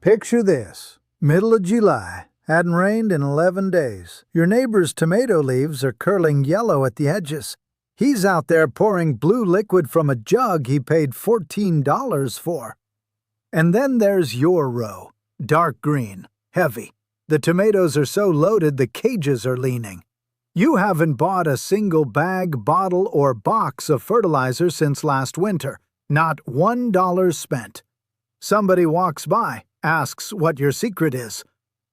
Picture this. Middle of July. Hadn't rained in 11 days. Your neighbor's tomato leaves are curling yellow at the edges. He's out there pouring blue liquid from a jug he paid $14 for. And then there's your row. Dark green. Heavy. The tomatoes are so loaded the cages are leaning. You haven't bought a single bag, bottle, or box of fertilizer since last winter. Not $1 spent. Somebody walks by, asks what your secret is,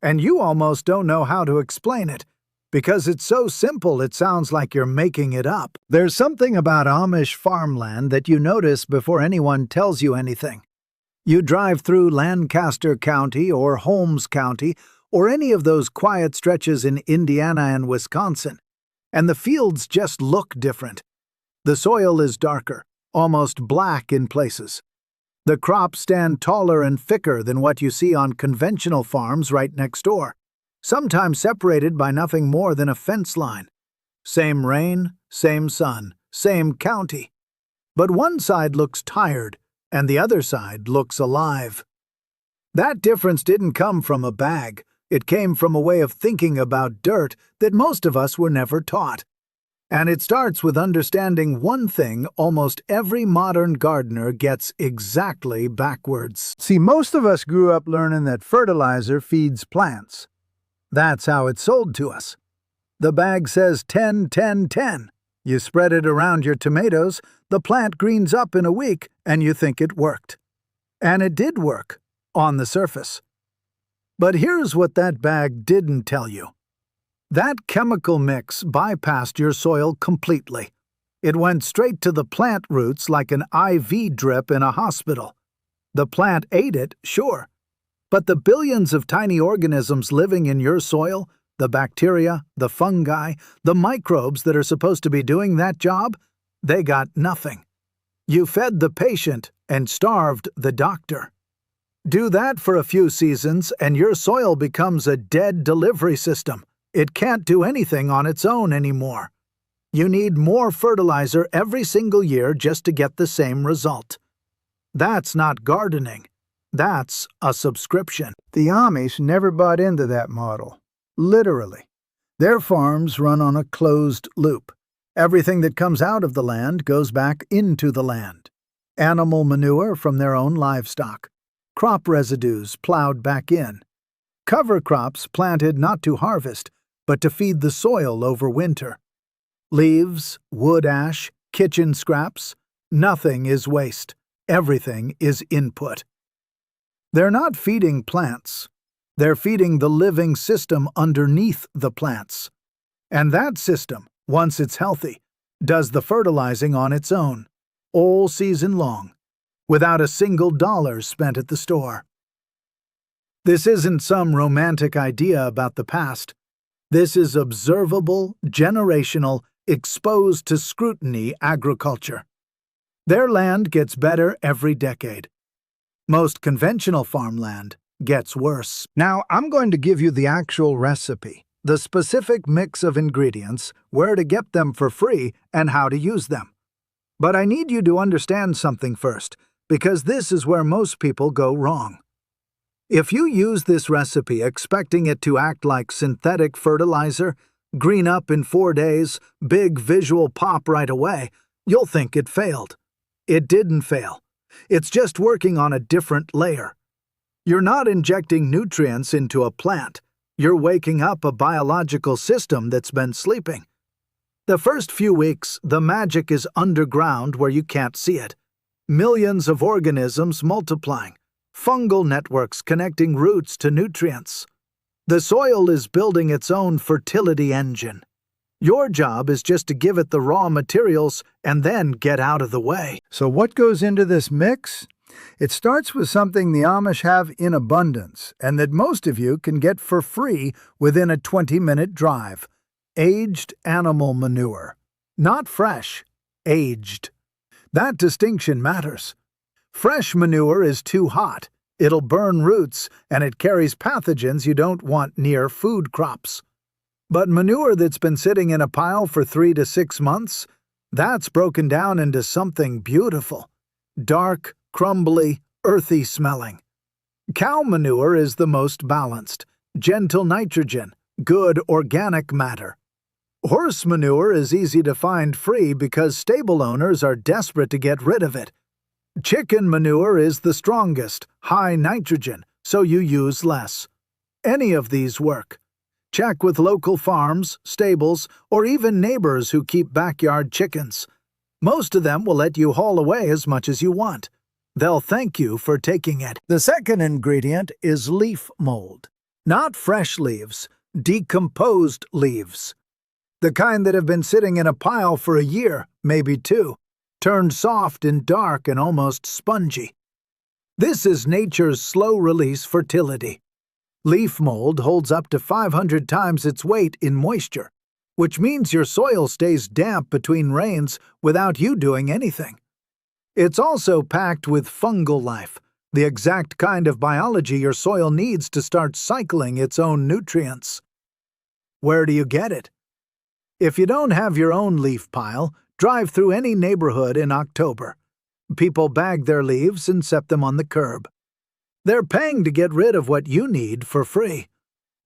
and you almost don't know how to explain it, because it's so simple it sounds like you're making it up. There's something about Amish farmland that you notice before anyone tells you anything. You drive through Lancaster County or Holmes County or any of those quiet stretches in Indiana and Wisconsin, and the fields just look different. The soil is darker, almost black in places. The crops stand taller and thicker than what you see on conventional farms right next door, sometimes separated by nothing more than a fence line. Same rain, same sun, same county. But one side looks tired, and the other side looks alive. That difference didn't come from a bag. It came from a way of thinking about dirt that most of us were never taught. And it starts with understanding one thing almost every modern gardener gets exactly backwards. See, most of us grew up learning that fertilizer feeds plants. That's how it's sold to us. The bag says 10, 10, 10. You spread it around your tomatoes, the plant greens up in a week, and you think it worked. And it did work, on the surface. But here's what that bag didn't tell you. That chemical mix bypassed your soil completely. It went straight to the plant roots like an IV drip in a hospital. The plant ate it, sure. But the billions of tiny organisms living in your soil, the bacteria, the fungi, the microbes that are supposed to be doing that job, they got nothing. You fed the patient and starved the doctor. Do that for a few seasons and your soil becomes a dead delivery system. It can't do anything on its own anymore. You need more fertilizer every single year just to get the same result. That's not gardening. That's a subscription. The Amish never bought into that model. Literally. Their farms run on a closed loop. Everything that comes out of the land goes back into the land. Animal manure from their own livestock. Crop residues plowed back in. Cover crops planted not to harvest, but to feed the soil over winter. Leaves, wood ash, kitchen scraps, nothing is waste. Everything is input. They're not feeding plants. They're feeding the living system underneath the plants. And that system, once it's healthy, does the fertilizing on its own, all season long, without a single dollar spent at the store. This isn't some romantic idea about the past. This is observable, generational, exposed to scrutiny agriculture. Their land gets better every decade. Most conventional farmland gets worse. Now, I'm going to give you the actual recipe, the specific mix of ingredients, where to get them for free, and how to use them. But I need you to understand something first, because this is where most people go wrong. If you use this recipe expecting it to act like synthetic fertilizer, green up in 4 days, big visual pop right away, you'll think it failed. It didn't fail. It's just working on a different layer. You're not injecting nutrients into a plant. You're waking up a biological system that's been sleeping. The first few weeks, the magic is underground where you can't see it. Millions of organisms multiplying. Fungal networks connecting roots to nutrients. The soil is building its own fertility engine. Your job is just to give it the raw materials and then get out of the way. So what goes into this mix? It starts with something the Amish have in abundance and that most of you can get for free within a 20-minute drive. Aged animal manure. Not fresh, aged. That distinction matters. Fresh manure is too hot. It'll burn roots, and it carries pathogens you don't want near food crops. But manure that's been sitting in a pile for 3 to 6 months, that's broken down into something beautiful. Dark, crumbly, earthy smelling. Cow manure is the most balanced, gentle nitrogen, good organic matter. Horse manure is easy to find free because stable owners are desperate to get rid of it. Chicken manure is the strongest, high nitrogen, so you use less. Any of these work. Check with local farms, stables, or even neighbors who keep backyard chickens. Most of them will let you haul away as much as you want. They'll thank you for taking it. The second ingredient is leaf mold. Not fresh leaves, decomposed leaves. The kind that have been sitting in a pile for a year, maybe two, turned soft and dark and almost spongy. This is nature's slow-release fertility. Leaf mold holds up to 500 times its weight in moisture, which means your soil stays damp between rains without you doing anything. It's also packed with fungal life, the exact kind of biology your soil needs to start cycling its own nutrients. Where do you get it? If you don't have your own leaf pile, drive through any neighborhood in October. People bag their leaves and set them on the curb. They're paying to get rid of what you need for free.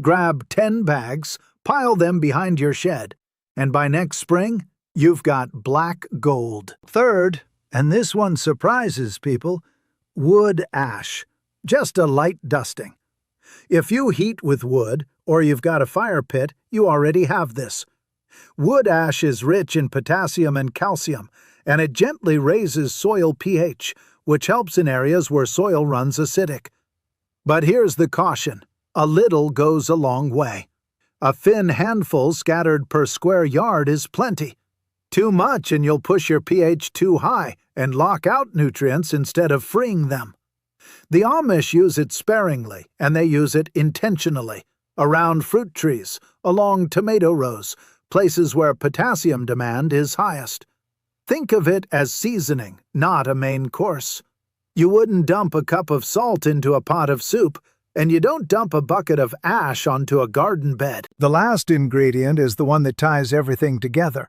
Grab 10 bags, pile them behind your shed, and by next spring, you've got black gold. Third, and this one surprises people, wood ash. Just a light dusting. If you heat with wood, or you've got a fire pit, you already have this. Wood ash is rich in potassium and calcium, and it gently raises soil pH, which helps in areas where soil runs acidic. But here's the caution. A little goes a long way. A thin handful scattered per square yard is plenty. Too much and you'll push your pH too high and lock out nutrients instead of freeing them. The Amish use it sparingly, and they use it intentionally, around fruit trees, along tomato rows, places where potassium demand is highest. Think of it as seasoning, not a main course. You wouldn't dump a cup of salt into a pot of soup, and you don't dump a bucket of ash onto a garden bed. The last ingredient is the one that ties everything together,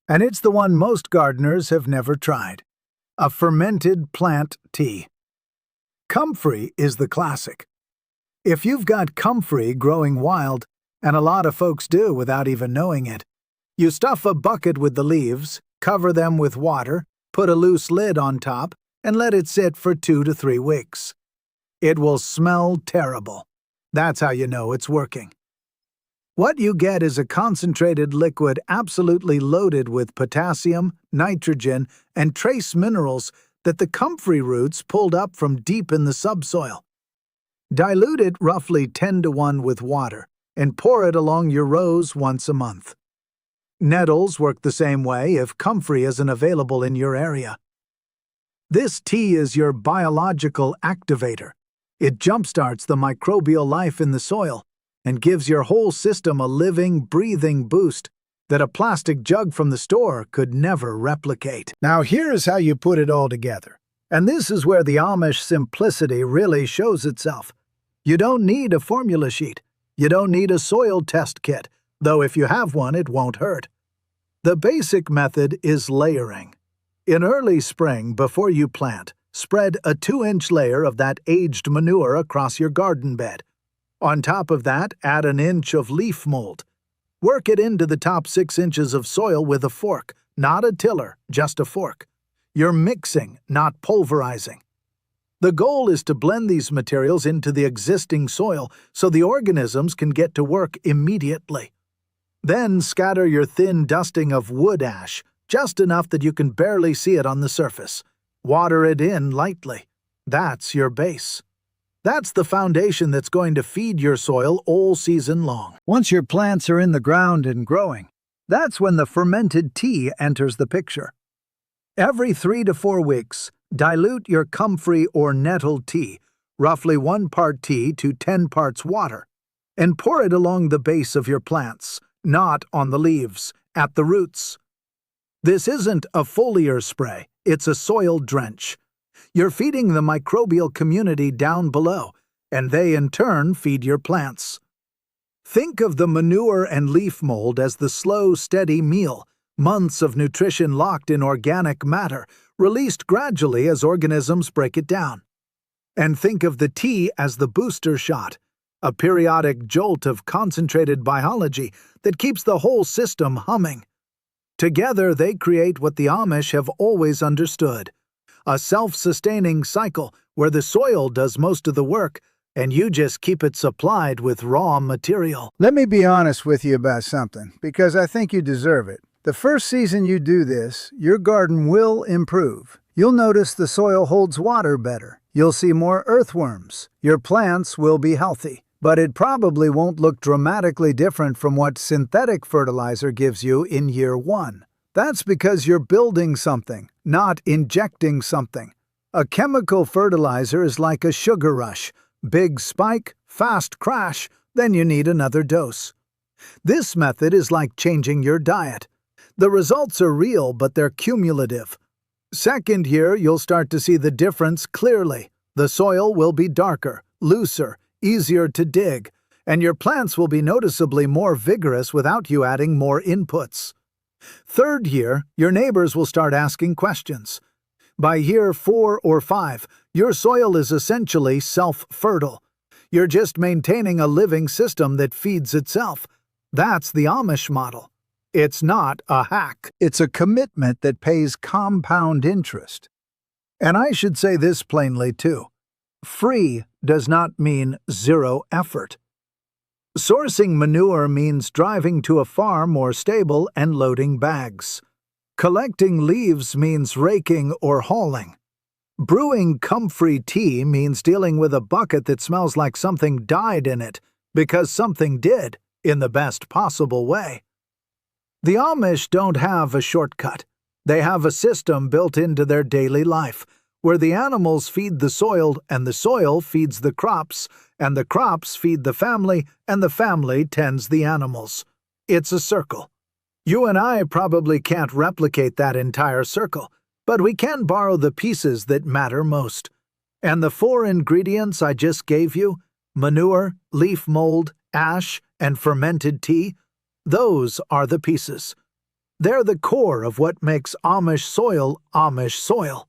and it's the one most gardeners have never tried. A fermented plant tea. Comfrey is the classic. If you've got comfrey growing wild, and a lot of folks do without even knowing it, you stuff a bucket with the leaves, cover them with water, put a loose lid on top, and let it sit for 2 to 3 weeks. It will smell terrible. That's how you know it's working. What you get is a concentrated liquid absolutely loaded with potassium, nitrogen, and trace minerals that the comfrey roots pulled up from deep in the subsoil. Dilute it roughly 10 to 1 with water, and pour it along your rows once a month. Nettles work the same way if comfrey isn't available in your area. This tea is your biological activator. It jumpstarts the microbial life in the soil and gives your whole system a living, breathing boost that a plastic jug from the store could never replicate. Now here's how you put it all together. And this is where the Amish simplicity really shows itself. You don't need a formula sheet. You don't need a soil test kit, though if you have one, it won't hurt. The basic method is layering. In early spring, before you plant, spread a 2-inch layer of that aged manure across your garden bed. On top of that, add an inch of leaf mold. Work it into the top 6 inches of soil with a fork, not a tiller, just a fork. You're mixing, not pulverizing. The goal is to blend these materials into the existing soil so the organisms can get to work immediately. Then scatter your thin dusting of wood ash, just enough that you can barely see it on the surface. Water it in lightly. That's your base. That's the foundation that's going to feed your soil all season long. Once your plants are in the ground and growing, that's when the fermented tea enters the picture. Every 3 to 4 weeks, dilute your comfrey or nettle tea, roughly 1 part tea to 10 parts water, and pour it along the base of your plants, not on the leaves, at the roots. This isn't a foliar spray, it's a soil drench. You're feeding the microbial community down below, and they in turn feed your plants. Think of the manure and leaf mold as the slow, steady meal, months of nutrition locked in organic matter, released gradually as organisms break it down. And think of the tea as the booster shot, a periodic jolt of concentrated biology that keeps the whole system humming. Together, they create what the Amish have always understood: a self-sustaining cycle where the soil does most of the work and you just keep it supplied with raw material. Let me be honest with you about something, because I think you deserve it. The first season you do this, your garden will improve. You'll notice the soil holds water better. You'll see more earthworms. Your plants will be healthy. But it probably won't look dramatically different from what synthetic fertilizer gives you in year 1. That's because you're building something, not injecting something. A chemical fertilizer is like a sugar rush. Big spike, fast crash, then you need another dose. This method is like changing your diet. The results are real, but they're cumulative. Second year, you'll start to see the difference clearly. The soil will be darker, looser, easier to dig, and your plants will be noticeably more vigorous without you adding more inputs. Third year, your neighbors will start asking questions. By year 4 or 5, your soil is essentially self-fertile. You're just maintaining a living system that feeds itself. That's the Amish model. It's not a hack. It's a commitment that pays compound interest. And I should say this plainly too. Free does not mean zero effort. Sourcing manure means driving to a farm or stable and loading bags. Collecting leaves means raking or hauling. Brewing comfrey tea means dealing with a bucket that smells like something died in it, because something did, in the best possible way. The Amish don't have a shortcut. They have a system built into their daily life, where the animals feed the soil and the soil feeds the crops, and the crops feed the family and the family tends the animals. It's a circle. You and I probably can't replicate that entire circle, but we can borrow the pieces that matter most. And the 4 ingredients I just gave you, manure, leaf mold, ash, and fermented tea, those are the pieces. They're the core of what makes Amish soil Amish soil.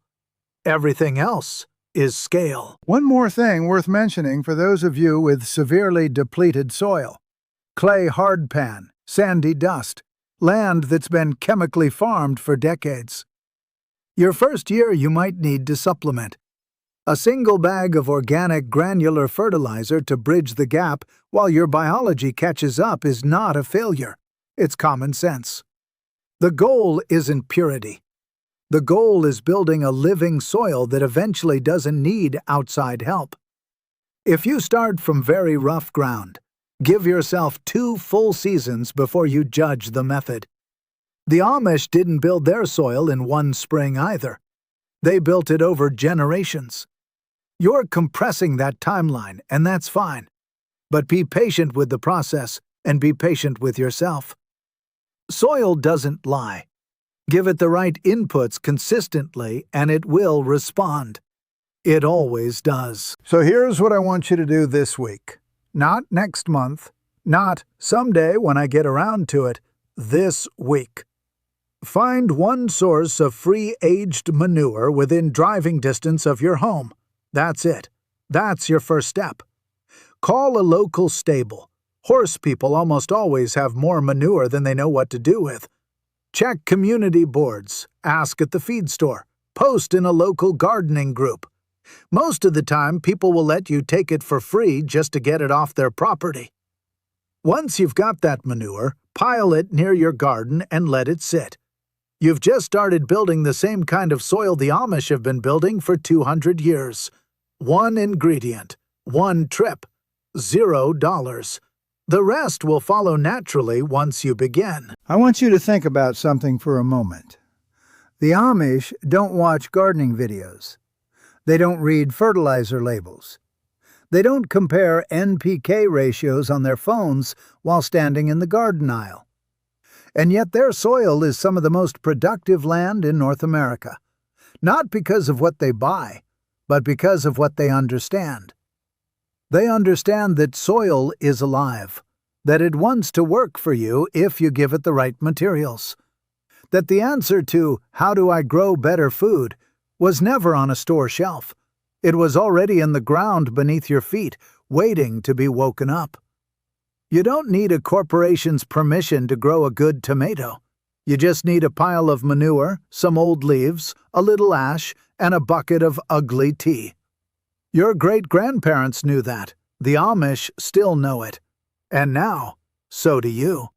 Everything else is scale. One more thing worth mentioning for those of you with severely depleted soil: clay hardpan, sandy dust, land that's been chemically farmed for decades. Your first year you might need to supplement. A single bag of organic granular fertilizer to bridge the gap while your biology catches up is not a failure. It's common sense. The goal isn't purity. The goal is building a living soil that eventually doesn't need outside help. If you start from very rough ground, give yourself 2 full seasons before you judge the method. The Amish didn't build their soil in one spring either. They built it over generations. You're compressing that timeline, and that's fine. But be patient with the process and be patient with yourself. Soil doesn't lie. Give it the right inputs consistently, and it will respond. It always does. So here's what I want you to do this week. Not next month, not someday when I get around to it, this week. Find one source of free aged manure within driving distance of your home. That's it. That's your first step. Call a local stable. Horse people almost always have more manure than they know what to do with. Check community boards, ask at the feed store, post in a local gardening group. Most of the time, people will let you take it for free just to get it off their property. Once you've got that manure, pile it near your garden and let it sit. You've just started building the same kind of soil the Amish have been building for 200 years. 1 ingredient, 1 trip, $0. The rest will follow naturally once you begin. I want you to think about something for a moment. The Amish don't watch gardening videos. They don't read fertilizer labels. They don't compare NPK ratios on their phones while standing in the garden aisle. And yet their soil is some of the most productive land in North America. Not because of what they buy, but because of what they understand. They understand that soil is alive, that it wants to work for you if you give it the right materials. That the answer to "how do I grow better food" was never on a store shelf. It was already in the ground beneath your feet, waiting to be woken up. You don't need a corporation's permission to grow a good tomato. You just need a pile of manure, some old leaves, a little ash, and a bucket of ugly tea. Your great-grandparents knew that. The Amish still know it. And now, so do you.